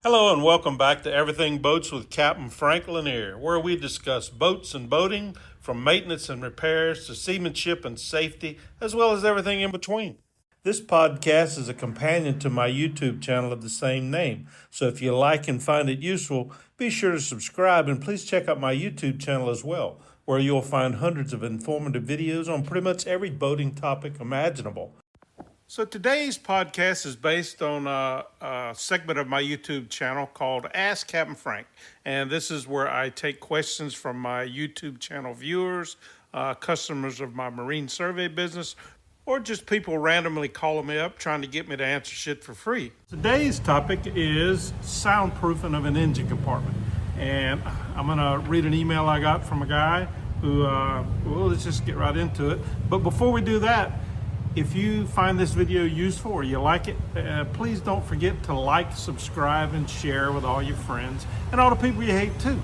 Hello and welcome back to Everything Boats with Captain Frank Lanier, where we discuss boats and boating, from maintenance and repairs to seamanship and safety, as well as everything in between. This podcast is a companion to my YouTube channel of the same name, so if you like and find it useful, be sure to subscribe and please check out my YouTube channel as well, where you'll find hundreds of informative videos on pretty much every boating topic imaginable. So today's podcast is based on a segment of my YouTube channel called Ask Captain Frank. And this is where I take questions from my YouTube channel viewers, customers of my marine survey business, or just people randomly calling me up trying to get me to answer shit for free. Today's topic is soundproofing of an engine compartment. And I'm going to read an email I got from a guy who, well, let's just get right into it. But before we do that, if you find this video useful or you like it, please don't forget to like, subscribe, and share with all your friends and all the people you hate too.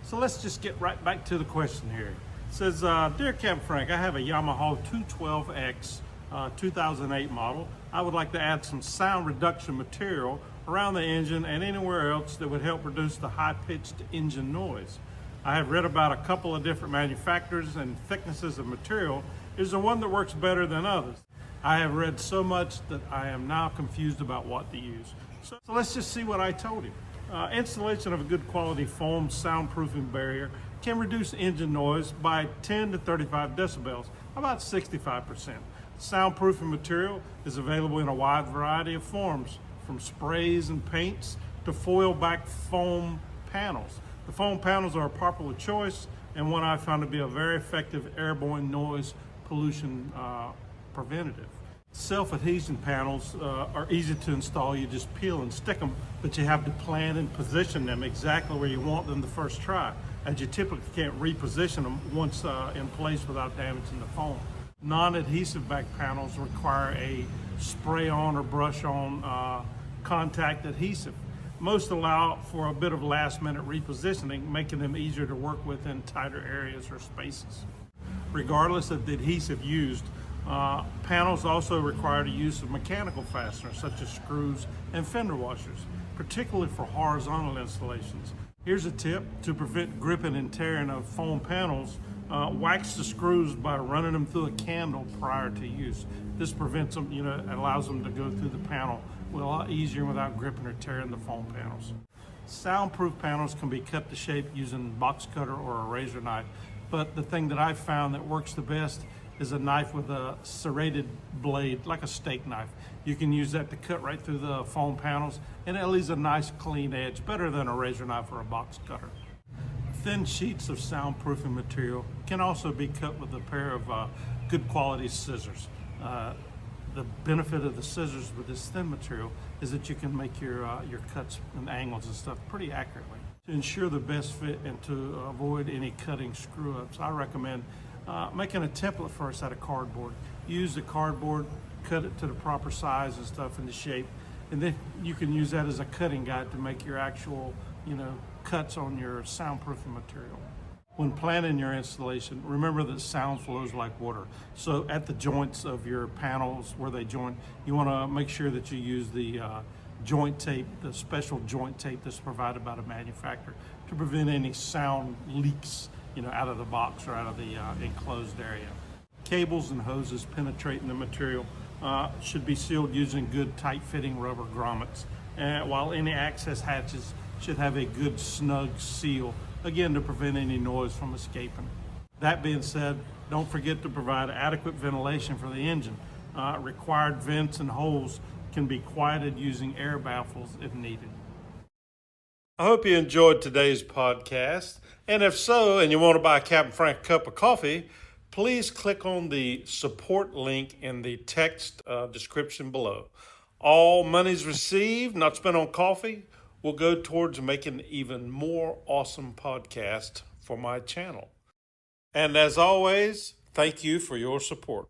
So let's just get right back to the question here. It says, Dear Captain Frank, I have a Yamaha 212X 2008 model. I would like to add some sound reduction material around the engine and anywhere else that would help reduce the high-pitched engine noise. I have read about a couple of different manufacturers and thicknesses of material. Is there one that works better than others? I have read so much that I am now confused about what to use. So let's just see what I told him. Installation of a good quality foam soundproofing barrier can reduce engine noise by 10 to 35 decibels, about 65%. Soundproofing material is available in a wide variety of forms, from sprays and paints to foil-back foam panels. The foam panels are a popular choice and one I found to be a very effective airborne noise pollution preventative. Self-adhesion panels are easy to install. You just peel and stick them, but you have to plan and position them exactly where you want them the first try, as you typically can't reposition them once in place without damaging the foam. Non-adhesive back panels require a spray-on or brush-on contact adhesive. Most allow for a bit of last-minute repositioning, making them easier to work with in tighter areas or spaces. Regardless of the adhesive used, panels also require the use of mechanical fasteners such as screws and fender washers, particularly for horizontal installations. Here's a tip to prevent gripping and tearing of foam panels. Wax the screws by running them through a candle prior to use. This prevents them, allows them to go through the panel a lot easier without gripping or tearing the foam panels. Soundproof panels can be cut to shape using a box cutter or a razor knife, but the thing that I've found that works the best is a knife with a serrated blade, like a steak knife. You can use that to cut right through the foam panels, and it leaves a nice clean edge, better than a razor knife or a box cutter. Thin sheets of soundproofing material can also be cut with a pair of good quality scissors. The benefit of the scissors with this thin material is that you can make your cuts and angles and stuff pretty accurately. To ensure the best fit and to avoid any cutting screw-ups, I recommend making a template first out of cardboard. Use the cardboard, cut it to the proper size and stuff and the shape, and then you can use that as a cutting guide to make your actual, cuts on your soundproofing material. When planning your installation, remember that sound flows like water. So at the joints of your panels where they join, you want to make sure that you use the joint tape, the special joint tape that's provided by the manufacturer to prevent any sound leaks, out of the box or out of the enclosed area. Cables and hoses penetrating the material should be sealed using good tight-fitting rubber grommets, while any access hatches should have a good snug seal, again to prevent any noise from escaping. That being said, don't forget to provide adequate ventilation for the engine. Required vents and holes can be quieted using air baffles if needed. I hope you enjoyed today's podcast, and if so, and you want to buy Captain Frank a cup of coffee, please click on the support link in the text description below. All monies received, not spent on coffee, will go towards making even more awesome podcasts for my channel. And as always, thank you for your support.